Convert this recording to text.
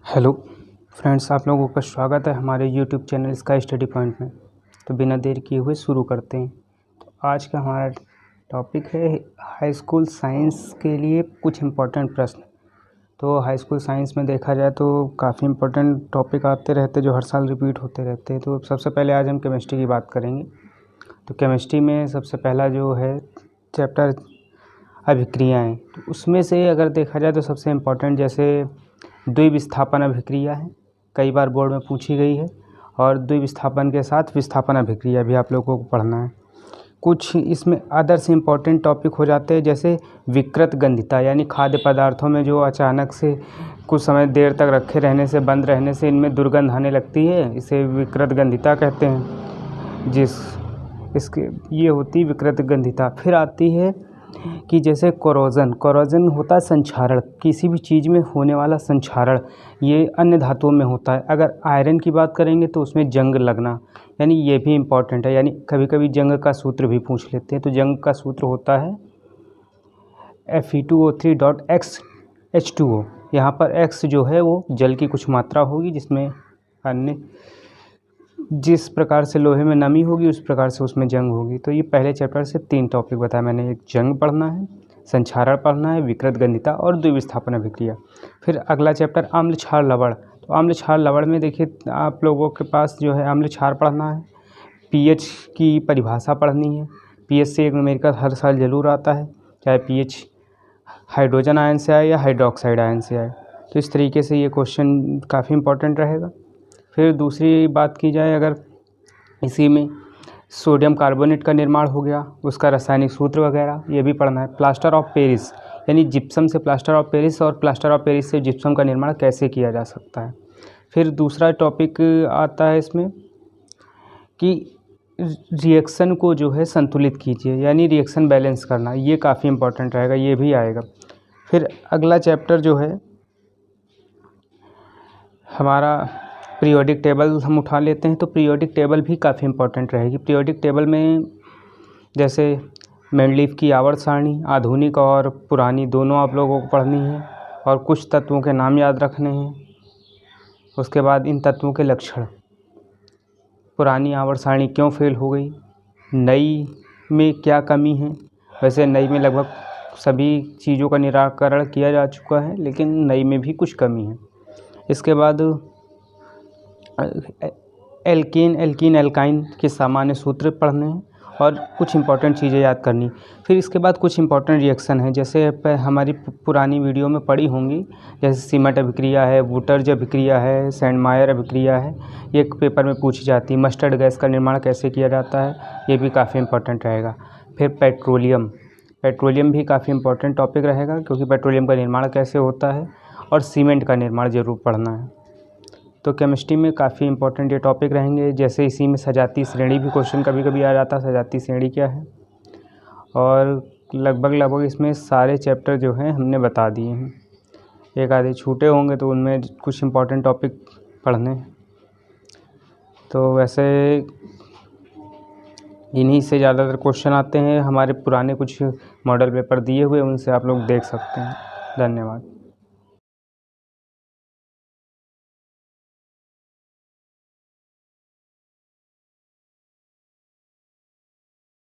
Hello friends, आप लोगों का स्वागत है हमारे YouTube channel sky study point में। तो बिना देर किए हुए शुरू करते हैं। तो आज का हमारा टॉपिक है हाई स्कूल साइंस के लिए कुछ इम्पोर्टेंट प्रश्न। तो हाई स्कूल साइंस में देखा जाए तो काफ़ी इम्पोर्टेंट टॉपिक आते रहते जो हर साल रिपीट होते रहते हैं। तो सबसे पहले आज हम केमिस्ट्री की बात करेंगे। तो केमिस्ट्री में सबसे पहला जो है चैप्टर अभिक्रियाएँ। तो उसमें से अगर देखा जाए तो सबसे इम्पोर्टेंट जैसे द्विविस्थापन अभिक्रिया है, कई बार बोर्ड में पूछी गई है, और द्विविस्थापन के साथ विस्थापन अभिक्रिया भी आप लोगों को पढ़ना है। कुछ इसमें अदर से इम्पोर्टेंट टॉपिक हो जाते हैं जैसे विकृत गंधिता, यानी खाद्य पदार्थों में जो अचानक से कुछ समय देर तक रखे रहने से, बंद रहने से इनमें दुर्गंध आने लगती है, इसे विकृत गंधिता कहते हैं। इसके ये होती विकृत गंधिता। फिर आती है कि जैसे कोरोजन होता है संक्षारण, किसी भी चीज़ में होने वाला संक्षारण, ये अन्य धातुओं में होता है। अगर आयरन की बात करेंगे तो उसमें जंग लगना, यानी ये भी इम्पॉर्टेंट है। यानी कभी कभी जंग का सूत्र भी पूछ लेते हैं। तो जंग का सूत्र होता है Fe2O3.X यहाँ पर X जो है वो जल की कुछ मात्रा होगी, जिसमें अन्य जिस प्रकार से लोहे में नमी होगी उस प्रकार से उसमें जंग होगी। तो ये पहले चैप्टर से 3 टॉपिक बताया मैंने। एक जंग पढ़ना है, संक्षारण पढ़ना है, विकृत गंधिता और द्विविस्थापन अभिक्रिया। फिर अगला चैप्टर अम्ल क्षार लवण। तो अम्ल क्षार लवण में देखिए आप लोगों के पास जो है अम्ल क्षार पढ़ना है, पीएच की परिभाषा पढ़नी है। पीएच से एक न्यूमेरिकल हर साल जरूर आता है, चाहे पीएच हाइड्रोजन आयन से आए या हाइड्रोक्साइड आयन से आए। तो इस तरीके से ये क्वेश्चन काफ़ी इंपॉर्टेंट रहेगा। फिर दूसरी बात की जाए अगर इसी में सोडियम कार्बोनेट का निर्माण हो गया, उसका रासायनिक सूत्र वगैरह ये भी पढ़ना है। प्लास्टर ऑफ पेरिस, यानी जिप्सम से प्लास्टर ऑफ पेरिस और प्लास्टर ऑफ पेरिस से जिप्सम का निर्माण कैसे किया जा सकता है। फिर दूसरा टॉपिक आता है इसमें कि रिएक्शन को जो है संतुलित कीजिए, यानी रिएक्शन बैलेंस करना, ये काफ़ी इंपॉर्टेंट रहेगा, ये भी आएगा। फिर अगला चैप्टर जो है हमारा पीरियोडिक टेबल हम उठा लेते हैं। तो पीरियोडिक टेबल भी काफ़ी इंपॉर्टेंट रहेगी। पीरियोडिक टेबल में जैसे मेंडलीफ की आवर्त सारणी, आधुनिक और पुरानी दोनों आप लोगों को पढ़नी है, और कुछ तत्वों के नाम याद रखने हैं। उसके बाद इन तत्वों के लक्षण, पुरानी आवर्त सारणी क्यों फेल हो गई, नई में क्या कमी है। वैसे नई में लगभग सभी चीज़ों का निराकरण किया जा चुका है, लेकिन नई में भी कुछ कमी है। इसके बाद एल्कीन एल्काइन के सामान्य सूत्र पढ़ने हैं और कुछ इंपॉर्टेंट चीज़ें याद करनी। फिर इसके बाद कुछ इंपॉर्टेंट रिएक्शन है, जैसे हमारी पुरानी वीडियो में पढ़ी होंगी, जैसे सीमेंट अभिक्रिया है, वुटर्ज अभिक्रिया है, सैंडमायर अभिक्रिया है, ये एक पेपर में पूछी जाती है। मस्टर्ड गैस का निर्माण कैसे किया जाता है, ये भी काफ़ी इंपॉर्टेंट रहेगा। फिर पेट्रोलियम भी काफ़ी इंपॉर्टेंट टॉपिक रहेगा, क्योंकि पेट्रोलियम का निर्माण कैसे होता है, और सीमेंट का निर्माण ज़रूर पढ़ना है। तो केमिस्ट्री में काफ़ी इंपॉर्टेंट ये टॉपिक रहेंगे। जैसे इसी में सजातीय श्रेणी भी क्वेश्चन कभी कभी आ जाता है, सजातीय श्रेणी क्या है, और लगभग इसमें सारे चैप्टर जो हैं हमने बता दिए हैं। एक आधे छूटे होंगे तो उनमें कुछ इंपॉर्टेंट टॉपिक पढ़ने। तो वैसे इन्हीं से ज़्यादातर क्वेश्चन आते हैं। हमारे पुराने कुछ मॉडल पेपर दिए हुए, उनसे आप लोग देख सकते हैं। धन्यवाद।